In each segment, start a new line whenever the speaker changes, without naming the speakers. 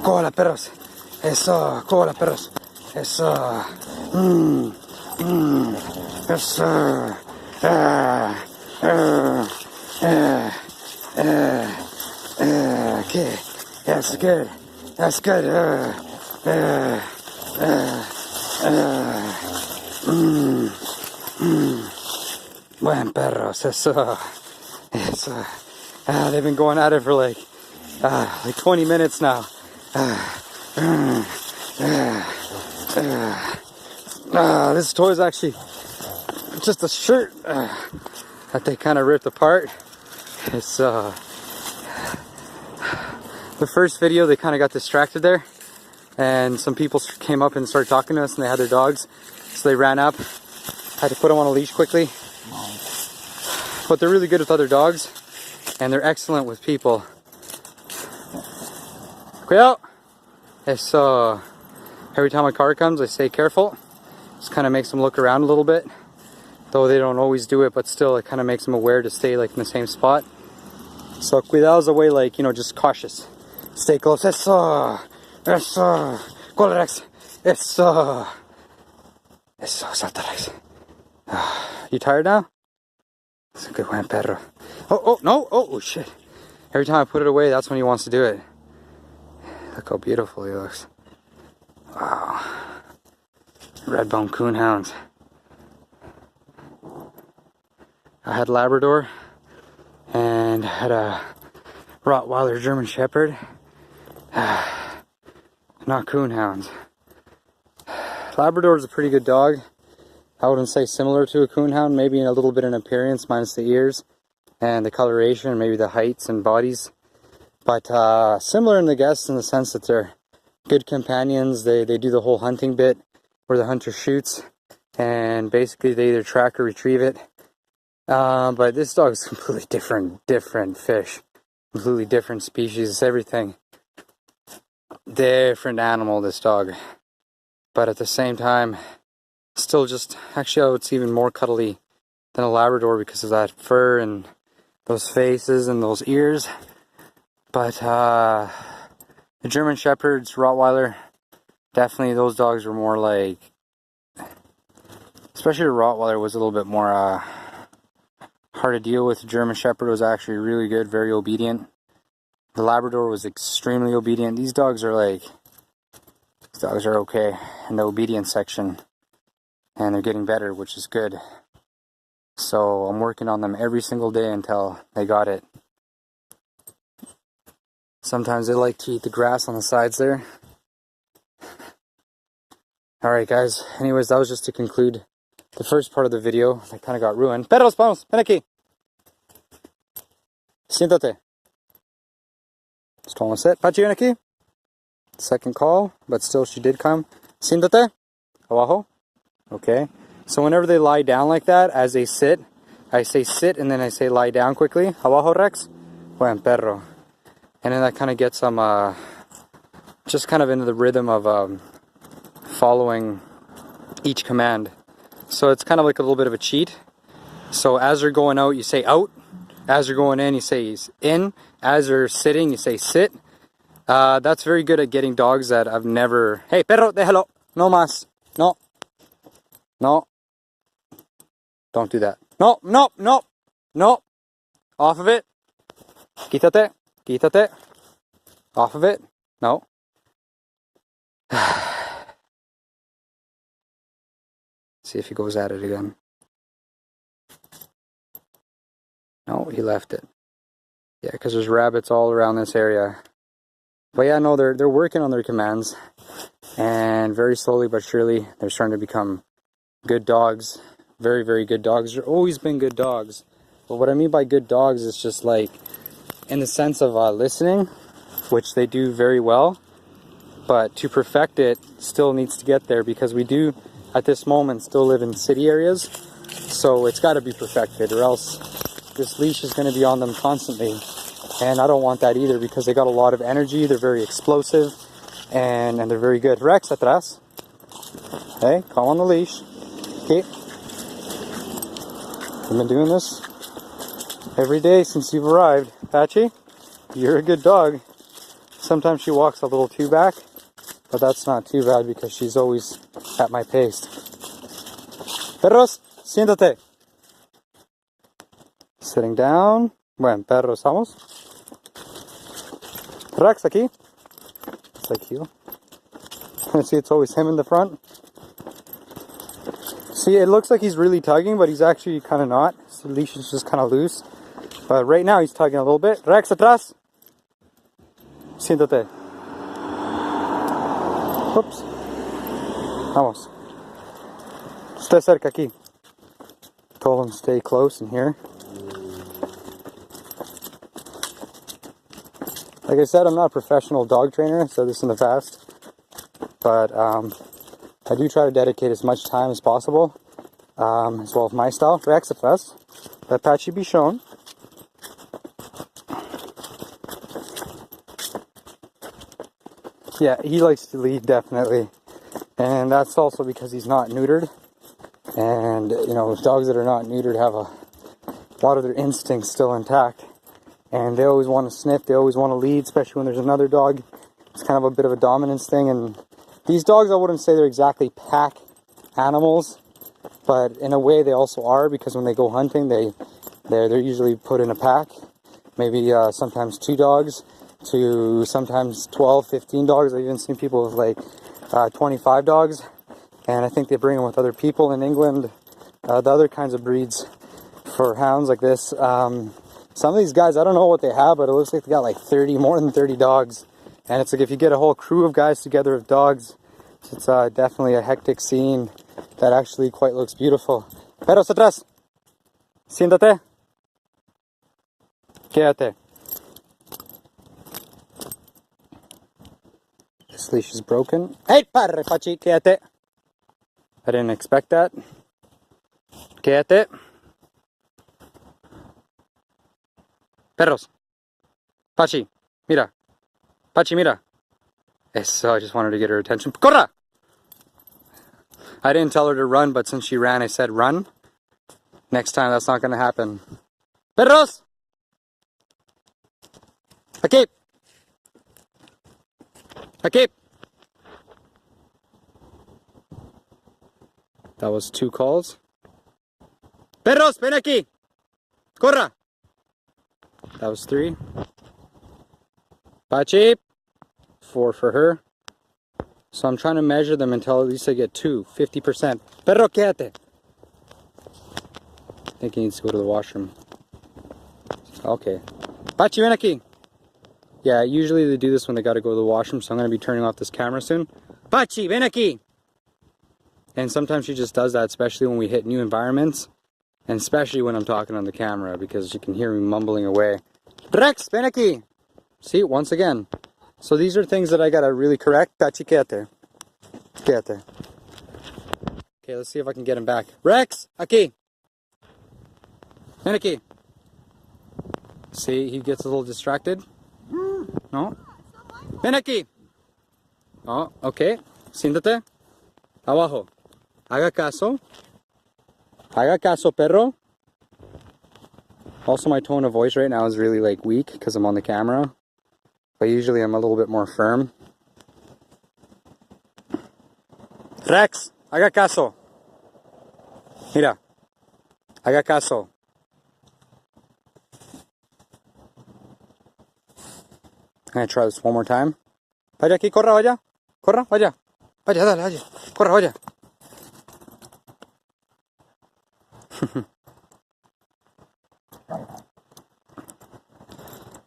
Cola, perros. Eso, cola, perros. Eso. Eso. Okay. That's good. That's good. Buen perros. Eso. Eso. They've been going at it for like 20 minutes now. This toy is actually just a shirt that they kind of ripped apart. It's the first video they kind of got distracted there, and some people came up and started talking to us, and they had their dogs, so they ran up. Had to put them on a leash quickly, but they're really good with other dogs, and they're excellent with people. Cuidado! It's every time a car comes, I say careful. Just kind of makes them look around a little bit, though they don't always do it, but still it kind of makes them aware to stay like in the same spot. So cuidado is a way, like, you know, just cautious. Stay close. Eso. Eso. Colerex. Eso. Eso. Saltarex. You tired now? It's a good one, perro. Oh, no. Oh, shit. Every time I put it away, that's when he wants to do it. Look how beautiful he looks. Wow. Redbone Coonhounds. I had Labrador and had a Rottweiler German Shepherd. Not Coonhounds. Labrador is a pretty good dog. I wouldn't say similar to a Coonhound, maybe a little bit in appearance, minus the ears and the coloration, maybe the heights and bodies. But similar in the guess in the sense that they're good companions. They do the whole hunting bit where the hunter shoots, and basically they either track or retrieve it. But this dog is completely different fish, completely different species. It's everything. Different animal, this dog. But at the same time, still just, actually it's even more cuddly than a Labrador because of that fur and those faces and those ears. But the German Shepherds, Rottweiler, definitely those dogs were more like, especially the Rottweiler was a little bit more hard to deal with. The German Shepherd was actually really good, very obedient. The Labrador was extremely obedient. These dogs are okay in the obedience section, and they're getting better, which is good. So I'm working on them every single day until they got it. Sometimes they like to eat the grass on the sides there. Alright guys, anyways, that was just to conclude the first part of the video. That kind of got ruined. Perros, vamos, ven aquí. Siéntate. Just told him to sit. Pachi, ven aquí. Second call, but still she did come. Siéntate. Abajo. Okay. So whenever they lie down like that, as they sit, I say sit and then I say lie down quickly. Abajo, Rex. Buen perro. And then that kind of gets them just kind of into the rhythm of following each command. So it's kind of like a little bit of a cheat. So as they're going out, you say out. As they're going in, you say in. As they're sitting, you say sit. That's very good at getting dogs that I've never... Hey, perro, déjalo. No más. No. No. Don't do that. No, no, no. No. Off of it. Quítate. Quítate. Off of it. No. See if he goes at it again. No, he left it. Yeah, because there's rabbits all around this area. But yeah, no, they're working on their commands. And very slowly but surely, they're starting to become good dogs. Very, very good dogs. They've always been good dogs. But what I mean by good dogs is just like, in the sense of listening, which they do very well, but to perfect it still needs to get there, because we do at this moment still live in city areas, so it's got to be perfected, or else this leash is going to be on them constantly, and I don't want that either, because they got a lot of energy, they're very explosive, and they're very good. Rex, atrás. Hey, call on the leash. Okay. I've been doing this every day since you've arrived. Patchy, you're a good dog. Sometimes she walks a little too back, but that's not too bad because she's always at my pace. Perros, siéntate. Sitting down. Buen, perros, vamos. Rex, aquí. It's like you. See, it's always him in the front. See, it looks like he's really tugging, but he's actually kind of not. So the leash is just kind of loose. But right now he's tugging a little bit. Rex, atrás. Siéntate. Oops. Vamos. Stay cerca aquí. Told him to stay close in here. Like I said, I'm not a professional dog trainer. I said this in the past. But I do try to dedicate as much time as possible, as well as my style. Rex atrás. Let Patchy be shown. Yeah, he likes to lead, definitely. And that's also because he's not neutered. And, you know, dogs that are not neutered have a lot of their instincts still intact. And they always want to sniff, they always want to lead, especially when there's another dog. It's kind of a bit of a dominance thing. And these dogs, I wouldn't say they're exactly pack animals, but in a way they also are, because when they go hunting, they're usually put in a pack. Maybe sometimes 2 dogs to sometimes 12, 15 dogs. I've even seen people with like 25 dogs, and I think they bring them with other people in England. The other kinds of breeds for hounds like this, some of these guys, I don't know what they have, but it looks like they got like more than 30 dogs. And it's like if you get a whole crew of guys together with dogs, it's definitely a hectic scene that actually quite looks beautiful. Perros atrás. Siéntate. Quédate. This leash is broken. Hey, parre, Pachi, quédate. I didn't expect that. Quédate. Perros. Pachi, mira. Pachi, mira. Eso, I just wanted to get her attention. Corra! I didn't tell her to run, but since she ran, I said run. Next time, that's not going to happen. Perros! Aquí! Aquí! That was 2 calls. Perros, ven aquí! Corra! That was 3. Pachi! 4 for her. So I'm trying to measure them until at least I get 2, 50%. Perro, quédate! I think he needs to go to the washroom. Okay. Pachi, ven aquí! Yeah, usually they do this when they gotta go to the washroom, so I'm gonna be turning off this camera soon. Pachi, ven aquí! And sometimes she just does that, especially when we hit new environments. And especially when I'm talking on the camera, because you can hear me mumbling away. Rex, ven aquí! See, once again. So these are things that I gotta really correct. Pachi, quédate. Quédate. Okay, let's see if I can get him back. Rex, aquí! Ven aquí! See, he gets a little distracted. No? Ven aquí! Oh, okay. Siéntate. Abajo. Haga caso. Haga caso, perro. Also, my tone of voice right now is really like weak because I'm on the camera. But usually I'm a little bit more firm. Rex, haga caso. Mira. Haga caso. I'm going to try this one more time. Vaya aquí, corra, vaya. Corra, vaya. Vaya, dale, vaya. Corra, vaya.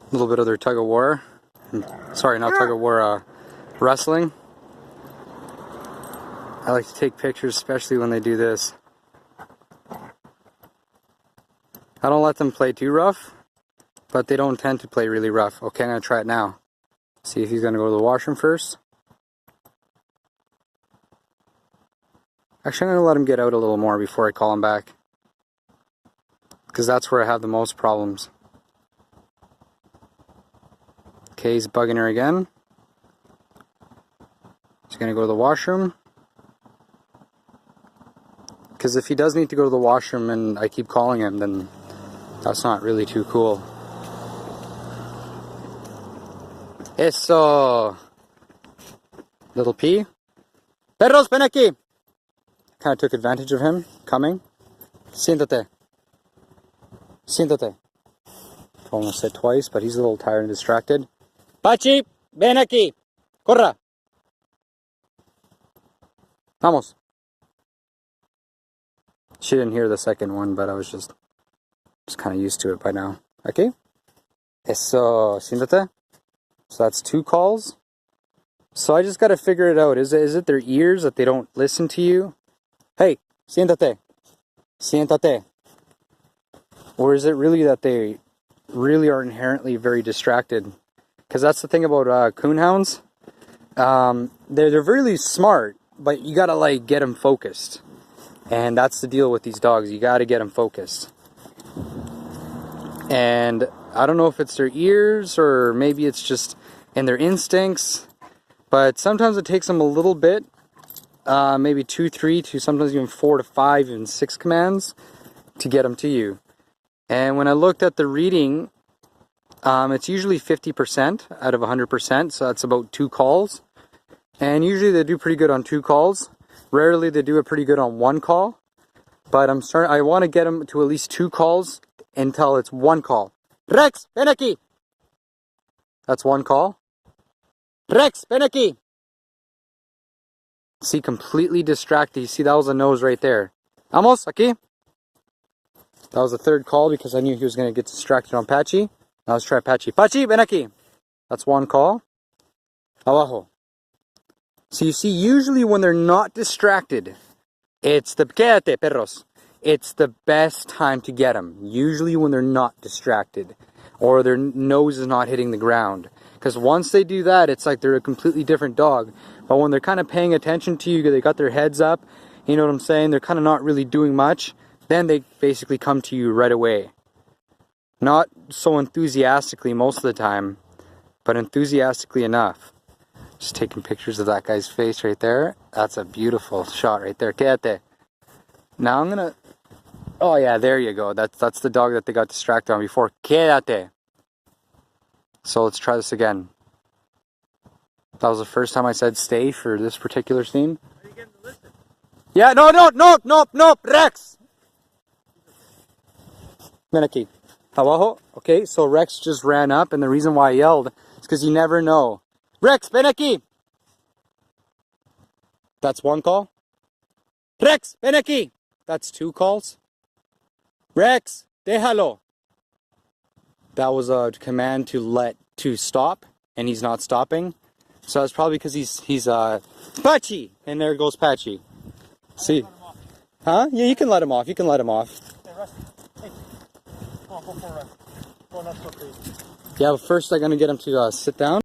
A little bit of their tug of war. Sorry, not tug of war, wrestling. I like to take pictures, especially when they do this. I don't let them play too rough, but they don't tend to play really rough. Okay, I'm going to try it now. See if he's going to go to the washroom first. Actually, I'm going to let him get out a little more before I call him back, because that's where I have the most problems. Okay, he's bugging her again. He's going to go to the washroom. Because if he does need to go to the washroom and I keep calling him, then that's not really too cool. Eso. Little P. Perros, ven aquí. Kind of took advantage of him coming. Siéntate. Siéntate. Told him to sit twice, but he's a little tired and distracted. Pachi, ven aquí. Corra. Vamos. She didn't hear the second one, but I was just kind of used to it by now. Okay? Eso. Siéntate. So that's 2 calls. So I just got to figure it out. Is it their ears that they don't listen to you? Hey, siéntate. Siéntate. Or is it really that they really are inherently very distracted? Because that's the thing about coonhounds. They're really smart, but you got to like get them focused. And that's the deal with these dogs. You got to get them focused. And I don't know if it's their ears or maybe it's just in their instincts. But sometimes it takes them a little bit, maybe 2, 3, to sometimes even 4 to 5, even 6 commands to get them to you. And when I looked at the reading, it's usually 50% out of 100%, so that's about 2 calls. And usually they do pretty good on 2 calls. Rarely they do it pretty good on 1 call. But I want to get them to at least 2 calls until it's 1 call. Rex, ven aquí. That's 1 call. Rex, ven aquí. See, completely distracted. You see, that was a nose right there. Vamos, aquí. That was the 3rd call because I knew he was going to get distracted on Patchy. Now let's try Patchy. Patchy, ven aquí. That's 1 call. Abajo. So you see, usually when they're not distracted, it's the quédate, perros. It's the best time to get them. Usually when they're not distracted or their nose is not hitting the ground. Because once they do that, it's like they're a completely different dog. But when they're kind of paying attention to you, they got their heads up, you know what I'm saying? They're kind of not really doing much. Then they basically come to you right away. Not so enthusiastically most of the time, but enthusiastically enough. Just taking pictures of that guy's face right there. That's a beautiful shot right there. Quédate. Now I'm going to... Oh yeah, there you go. That's the dog that they got distracted on before. Quédate. So let's try this again. That was the first time I said stay for this particular scene. Are you getting to listen? Yeah, no, Rex! Ven aquí. Abajo. Okay, so Rex just ran up, and the reason why I yelled is because you never know. Rex, ven aquí! That's 1 call. Rex, ven aquí! That's 2 calls. Rex, déjalo! That was a command to stop, and he's not stopping. So it's probably because he's Patchy, and there goes Patchy. See? Huh? Yeah, you can let him off. You can let him off.
Hey, Rusty. Hey. Come on, go for a run. Go nuts, go crazy.
Yeah, but first I'm gonna get him to sit down.